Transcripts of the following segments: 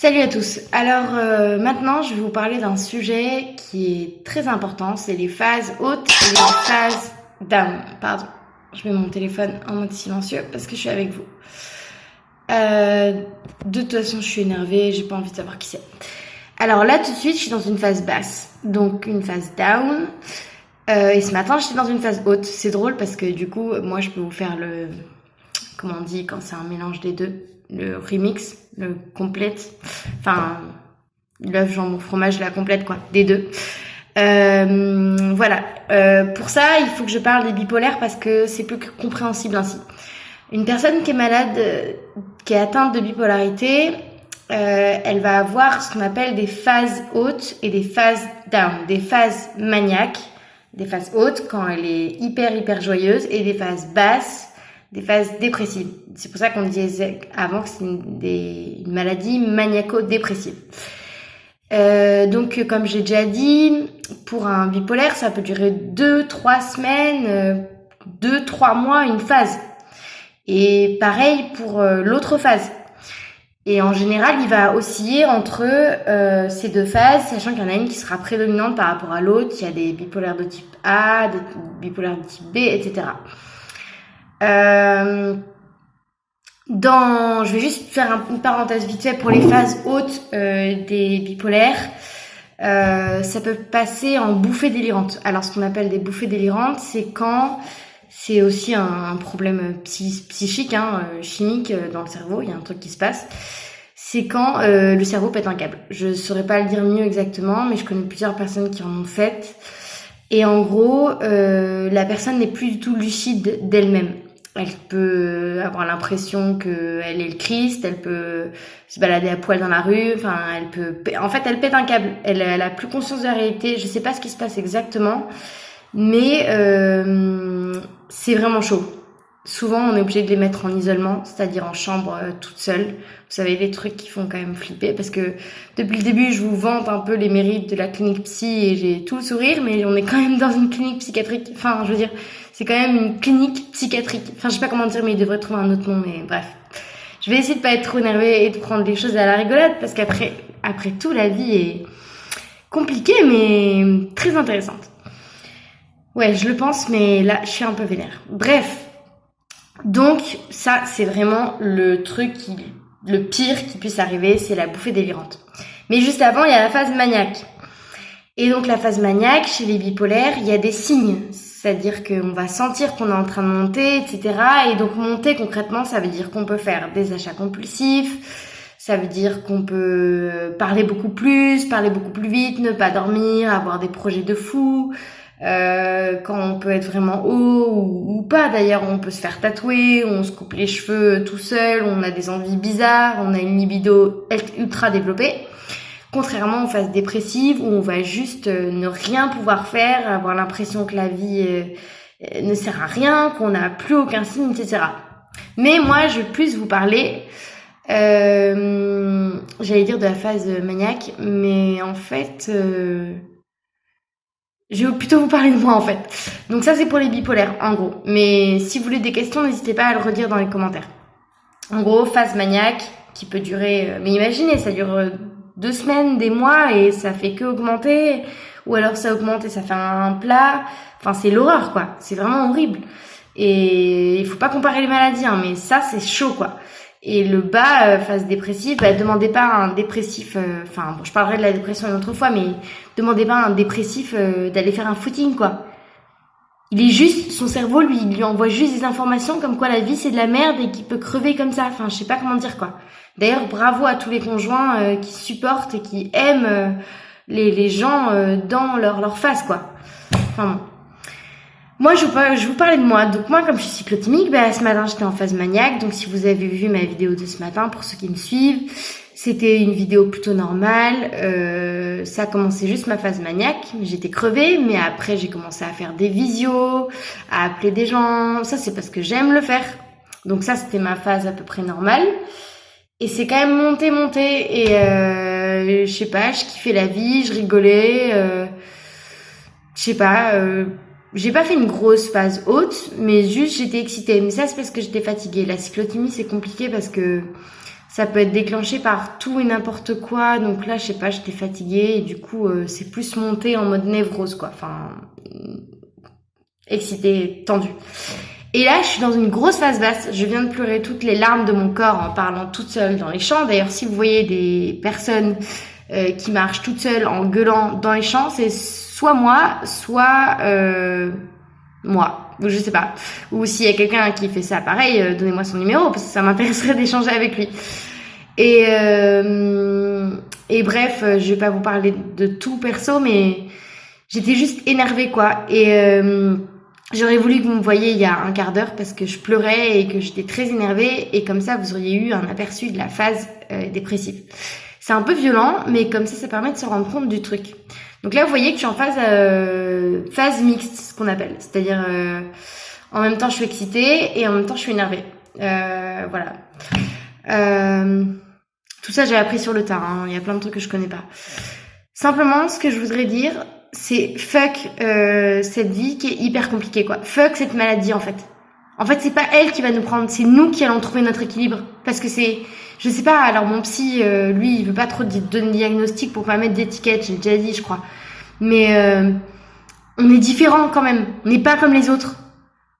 Salut à tous. Alors maintenant, je vais vous parler d'un sujet qui est très important, c'est les phases hautes et les phases down. Pardon, je mets mon téléphone en mode silencieux parce que je suis avec vous. De toute façon, je suis énervée, j'ai pas envie de savoir qui c'est. Alors là, tout de suite, je suis dans une phase basse, donc une phase down. Et ce matin, j'étais dans une phase haute. C'est drôle parce que du coup, moi, je peux vous faire comment on dit quand c'est un mélange des deux, le remix, le complète, enfin l'œuf, jambon, fromage, la complète quoi, des deux. Voilà. Pour ça, il faut que je parle des bipolaires parce que c'est plus compréhensible ainsi. Une personne qui est malade, qui est atteinte de bipolarité, elle va avoir ce qu'on appelle des phases hautes et des phases down, des phases maniaques, des phases hautes quand elle est hyper joyeuse et des phases basses, des phases dépressives. C'est pour ça qu'on disait avant que c'est une maladie maniaco-dépressive. Donc, comme j'ai déjà dit, pour un bipolaire, ça peut durer 2-3 semaines, 2-3 mois, une phase. Et pareil pour l'autre phase. Et en général, il va osciller entre ces deux phases, sachant qu'il y en a une qui sera prédominante par rapport à l'autre. Il y a des bipolaires de type A, des bipolaires de type B, etc. Je vais juste faire une parenthèse vite fait pour les phases hautes des bipolaires. Ça peut passer en bouffées délirantes. Alors, ce qu'on appelle des bouffées délirantes, c'est quand c'est aussi un problème psychique, chimique dans le cerveau. Il y a un truc qui se passe. C'est quand le cerveau pète un câble. Je saurais pas le dire mieux exactement, mais je connais plusieurs personnes qui en ont fait. Et en gros, la personne n'est plus du tout lucide d'elle-même. Elle peut avoir l'impression qu'elle est le Christ, elle peut se balader à poil dans la rue, elle pète un câble. Elle a plus conscience de la réalité. Je sais pas ce qui se passe exactement, mais c'est vraiment chaud. Souvent, on est obligé de les mettre en isolement, c'est-à-dire en chambre toute seule. Vous savez, les trucs qui font quand même flipper, parce que depuis le début, je vous vante un peu les mérites de la clinique psy et j'ai tout le sourire, mais on est quand même dans une clinique psychiatrique. Enfin, je veux dire, c'est quand même une clinique psychiatrique. Enfin, je sais pas comment dire, mais il devrait trouver un autre nom, mais bref. Je vais essayer de pas être trop énervée et de prendre les choses à la rigolade, parce qu'après tout, la vie est compliquée, mais très intéressante. Ouais, je le pense, mais là, je suis un peu vénère. Bref. Donc, ça, c'est vraiment le pire qui puisse arriver, c'est la bouffée délirante. Mais juste avant, il y a la phase maniaque. Et donc, la phase maniaque, chez les bipolaires, il y a des signes. C'est-à-dire qu'on va sentir qu'on est en train de monter, etc. Et donc, monter, concrètement, ça veut dire qu'on peut faire des achats compulsifs. Ça veut dire qu'on peut parler beaucoup plus vite, ne pas dormir, avoir des projets de fou. Quand on peut être vraiment haut ou pas d'ailleurs, on peut se faire tatouer, on se coupe les cheveux tout seul, on a des envies bizarres, on a une libido ultra développée, contrairement aux phases dépressives où on va juste ne rien pouvoir faire, avoir l'impression que la vie ne sert à rien, qu'on n'a plus aucun signe, etc. Mais moi, je vais plus vous parler j'allais dire de la phase maniaque, mais en fait je vais plutôt vous parler de moi en fait. Donc ça c'est pour les bipolaires en gros. Mais si vous voulez des questions, n'hésitez pas à le redire dans les commentaires. En gros, phase maniaque qui peut durer... mais imaginez, ça dure 2 semaines, des mois et ça fait que augmenter. Ou alors ça augmente et ça fait un plat. Enfin c'est l'horreur quoi. C'est vraiment horrible. Et il faut pas comparer les maladies, mais ça c'est chaud quoi. Et le bas, phase dépressive, demandez pas à un dépressif, je parlerai de la dépression une autre fois, mais demandez pas à un dépressif d'aller faire un footing, quoi. Il est juste, son cerveau, lui envoie juste des informations comme quoi la vie c'est de la merde et qu'il peut crever comme ça. Enfin, je sais pas comment dire, quoi. D'ailleurs, bravo à tous les conjoints qui supportent et qui aiment les gens dans leur phase, quoi. Enfin bon. Moi, je vous parlais de moi. Donc moi, comme je suis cyclotimique, ce matin, j'étais en phase maniaque. Donc si vous avez vu ma vidéo de ce matin, pour ceux qui me suivent, c'était une vidéo plutôt normale. Ça a commencé juste ma phase maniaque. J'étais crevée, mais après, j'ai commencé à faire des visios, à appeler des gens. Ça, c'est parce que j'aime le faire. Donc ça, c'était ma phase à peu près normale. Et c'est quand même monté. Et je sais pas, je kiffais la vie, je rigolais. Je sais pas... j'ai pas fait une grosse phase haute, mais juste j'étais excitée. Mais ça, c'est parce que j'étais fatiguée. La cyclothymie, c'est compliqué parce que Ça peut être déclenché par tout et n'importe quoi. Donc là, je sais pas, j'étais fatiguée et du coup, c'est plus monté en mode névrose, quoi. Enfin, excitée, tendue. Et là, je suis dans une grosse phase basse. Je viens de pleurer toutes les larmes de mon corps en parlant toute seule dans les champs. D'ailleurs, si vous voyez des personnes qui marchent toutes seules en gueulant dans les champs, c'est soit moi, soit moi. Je sais pas. Ou s'il y a quelqu'un qui fait ça, pareil, donnez-moi son numéro parce que ça m'intéresserait d'échanger avec lui. Et bref, je vais pas vous parler de tout perso, mais j'étais juste énervée, quoi. Et j'aurais voulu que vous me voyiez il y a un quart d'heure parce que je pleurais et que j'étais très énervée. Et comme ça, vous auriez eu un aperçu de la phase dépressive. C'est un peu violent, mais comme ça permet de se rendre compte du truc. Donc là, vous voyez que je suis en phase mixte, ce qu'on appelle. C'est-à-dire, en même temps, je suis excitée et en même temps, je suis énervée. Voilà. Tout ça, j'ai appris sur le tard. Hein. Il y a plein de trucs que je connais pas. Simplement, ce que je voudrais dire, c'est fuck cette vie qui est hyper compliquée, quoi. Fuck cette maladie, en fait. En fait, c'est pas elle qui va nous prendre, c'est nous qui allons trouver notre équilibre. Parce que je sais pas, alors mon psy, lui, il veut pas trop donner de diagnostic pour pas mettre d'étiquette, j'ai déjà dit, je crois. Mais on est différents quand même. On n'est pas comme les autres.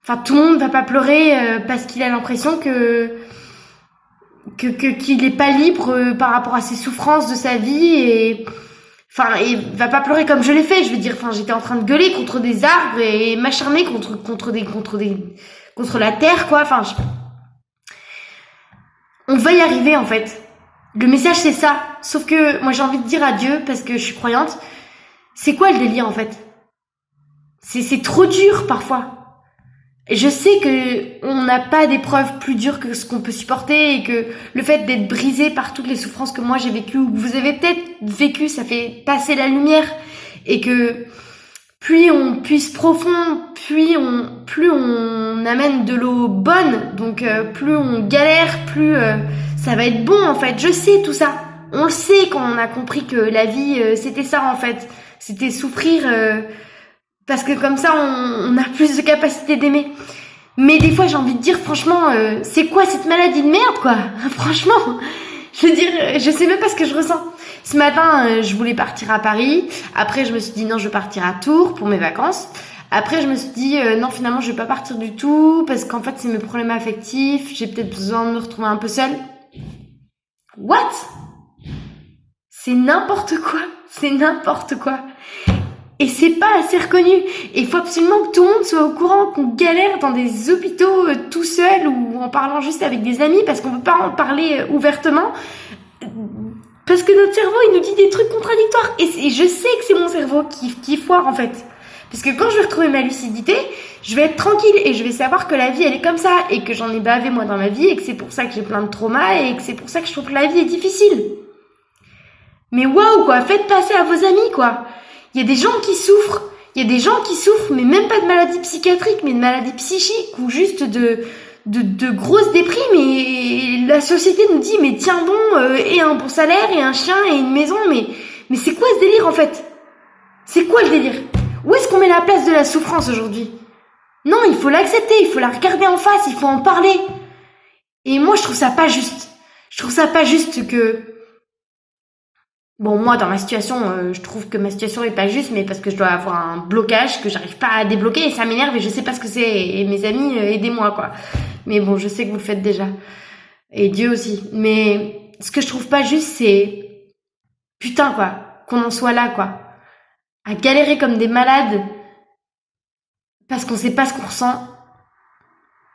Enfin, tout le monde va pas pleurer parce qu'il a l'impression qu'il est pas libre par rapport à ses souffrances de sa vie et va pas pleurer comme je l'ai fait. Je veux dire, j'étais en train de gueuler contre des arbres et m'acharner contre la terre, quoi. On va y arriver, en fait. Le message, c'est ça. Sauf que moi, j'ai envie de dire à Dieu, parce que je suis croyante, c'est quoi le délire, en fait? C'est trop dur, parfois. Et je sais que on n'a pas d'épreuves plus dures que ce qu'on peut supporter et que le fait d'être brisé par toutes les souffrances que moi j'ai vécues ou que vous avez peut-être vécues, ça fait passer la lumière et que plus on puise profond, plus on amène de l'eau bonne, donc plus on galère, plus ça va être bon, en fait. Je sais tout ça. On le sait quand on a compris que la vie, c'était ça, en fait. C'était souffrir parce que comme ça, on a plus de capacité d'aimer. Mais des fois, j'ai envie de dire, franchement, c'est quoi cette maladie de merde, quoi? Franchement, je veux dire, je sais même pas ce que je ressens. Ce matin, je voulais partir à Paris. Après, je me suis dit, non, je vais partir à Tours pour mes vacances. Après, je me suis dit, non, finalement, je vais pas partir du tout parce qu'en fait, c'est mes problèmes affectifs. J'ai peut-être besoin de me retrouver un peu seule. What? C'est n'importe quoi. C'est n'importe quoi. Et c'est pas assez reconnu. Et il faut absolument que tout le monde soit au courant qu'on galère dans des hôpitaux tout seul ou en parlant juste avec des amis parce qu'on peut pas en parler ouvertement. Parce que notre cerveau, il nous dit des trucs contradictoires. Et je sais que c'est mon cerveau qui foire, en fait. Parce que quand je vais retrouver ma lucidité, je vais être tranquille et je vais savoir que la vie, elle est comme ça et que j'en ai bavé, moi, dans ma vie et que c'est pour ça que j'ai plein de traumas et que c'est pour ça que je trouve que la vie est difficile. Mais waouh, quoi. Faites passer à vos amis, quoi. Il y a des gens qui souffrent. Il y a des gens qui souffrent, mais même pas de maladies psychiatriques, mais de maladies psychiques ou juste de grosses déprimes. Et la société nous dit, mais tiens bon, et un bon salaire, et un chien, et une maison. Mais c'est quoi ce délire, en fait? C'est quoi le délire? Où est-ce qu'on met la place de la souffrance aujourd'hui? Non, il faut l'accepter, il faut la regarder en face, il faut en parler. Et moi, je trouve ça pas juste. Je trouve ça pas juste que... Bon, moi, dans ma situation, je trouve que ma situation est pas juste, mais parce que je dois avoir un blocage que j'arrive pas à débloquer et ça m'énerve et je sais pas ce que c'est. Et mes amis, aidez-moi, quoi. Mais bon, je sais que vous le faites déjà. Et Dieu aussi. Mais ce que je trouve pas juste, c'est... Putain, quoi. Qu'on en soit là, quoi. À galérer comme des malades parce qu'on sait pas ce qu'on ressent.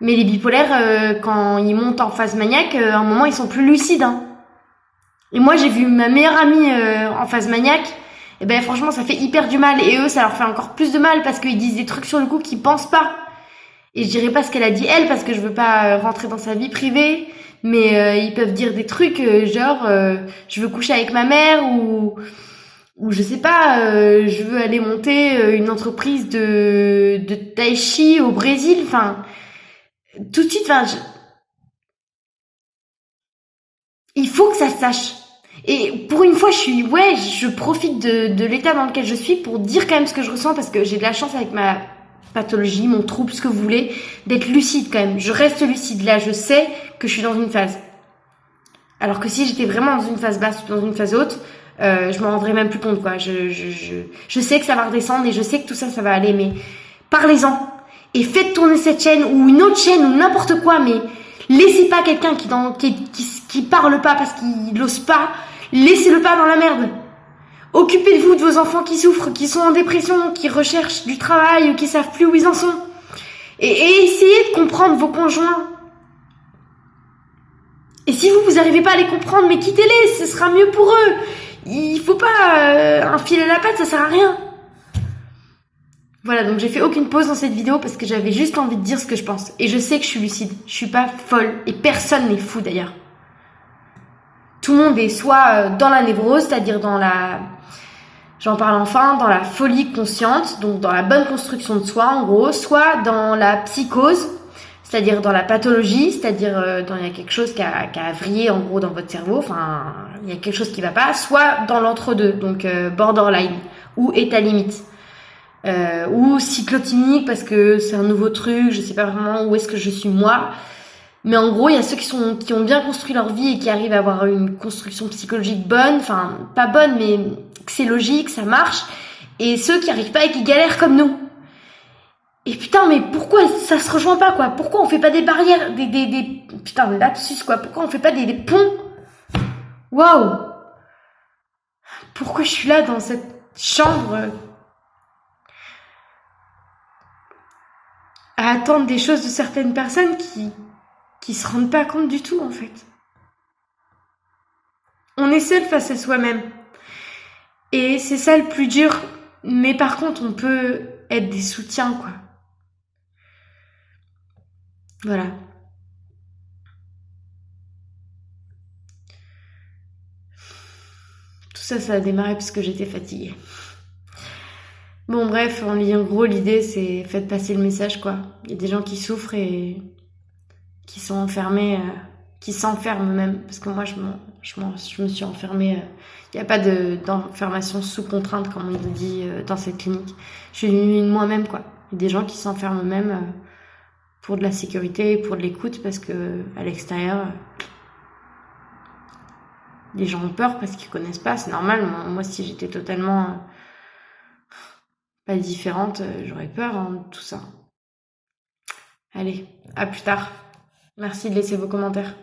Mais les bipolaires, quand ils montent en phase maniaque, à un moment, ils sont plus lucides, hein. Et moi, j'ai vu ma meilleure amie en phase maniaque. Et ben franchement, ça fait hyper du mal. Et eux, ça leur fait encore plus de mal parce qu'ils disent des trucs sur le coup qu'ils pensent pas. Et je dirais pas ce qu'elle a dit elle parce que je veux pas rentrer dans sa vie privée. Mais ils peuvent dire des trucs genre je veux coucher avec ma mère ou je sais pas, je veux aller monter une entreprise de tai chi au Brésil. Enfin, tout de suite, il faut que ça se sache. Et pour une fois, je profite de l'état dans lequel je suis pour dire quand même ce que je ressens parce que j'ai de la chance avec ma pathologie, mon trouble, ce que vous voulez, d'être lucide quand même. Je reste lucide là, je sais que je suis dans une phase. Alors que si j'étais vraiment dans une phase basse ou dans une phase haute, je m'en rendrais même plus compte, quoi. Je sais que ça va redescendre et je sais que tout ça, ça va aller, mais parlez-en. Et faites tourner cette chaîne ou une autre chaîne ou n'importe quoi, mais laissez pas quelqu'un qui parle pas parce qu'il n'ose pas, laissez-le pas dans la merde. Occupez-vous de vos enfants qui souffrent, qui sont en dépression, qui recherchent du travail ou qui savent plus où ils en sont. Et essayez de comprendre vos conjoints. Et si vous arrivez pas à les comprendre, mais quittez-les, ce sera mieux pour eux. Il faut pas enfiler la patte, ça sert à rien. Voilà, donc j'ai fait aucune pause dans cette vidéo parce que j'avais juste envie de dire ce que je pense. Et je sais que je suis lucide, je suis pas folle, et personne n'est fou d'ailleurs. Tout le monde est soit dans la névrose, c'est-à-dire dans la... J'en parle enfin, dans la folie consciente, donc dans la bonne construction de soi en gros, soit dans la psychose, c'est-à-dire dans la pathologie, c'est-à-dire il y a quelque chose qui a vrillé en gros dans votre cerveau, enfin il y a quelque chose qui va pas, soit dans l'entre-deux, donc borderline, ou état limite, ou cyclotimique parce que c'est un nouveau truc, je sais pas vraiment où est-ce que je suis moi, mais en gros il y a ceux qui ont bien construit leur vie et qui arrivent à avoir une construction psychologique bonne, enfin pas bonne mais que c'est logique, ça marche, et ceux qui arrivent pas et qui galèrent comme nous. Et putain, mais pourquoi ça se rejoint pas, quoi? Pourquoi on fait pas des barrières, putain, lapsus, quoi? Pourquoi on fait pas des ponts? Waouh! Pourquoi je suis là dans cette chambre à attendre des choses de certaines personnes qui se rendent pas compte du tout, en fait? On est seul face à soi-même. Et c'est ça le plus dur. Mais par contre, on peut être des soutiens, quoi. Voilà. Tout ça, ça a démarré parce que j'étais fatiguée. Bon, bref, en gros, l'idée, c'est faites passer le message, quoi. Il y a des gens qui souffrent et qui sont enfermés, qui s'enferment même. Parce que moi, je me suis enfermée. Il n'y a pas d'enfermation sous contrainte, comme on le dit dans cette clinique. Je suis une moi-même, quoi. Il y a des gens qui s'enferment même pour de la sécurité, pour de l'écoute, parce que à l'extérieur, les gens ont peur parce qu'ils connaissent pas. C'est normal. Moi, si j'étais totalement pas différente, j'aurais peur de tout ça. Allez, à plus tard. Merci de laisser vos commentaires.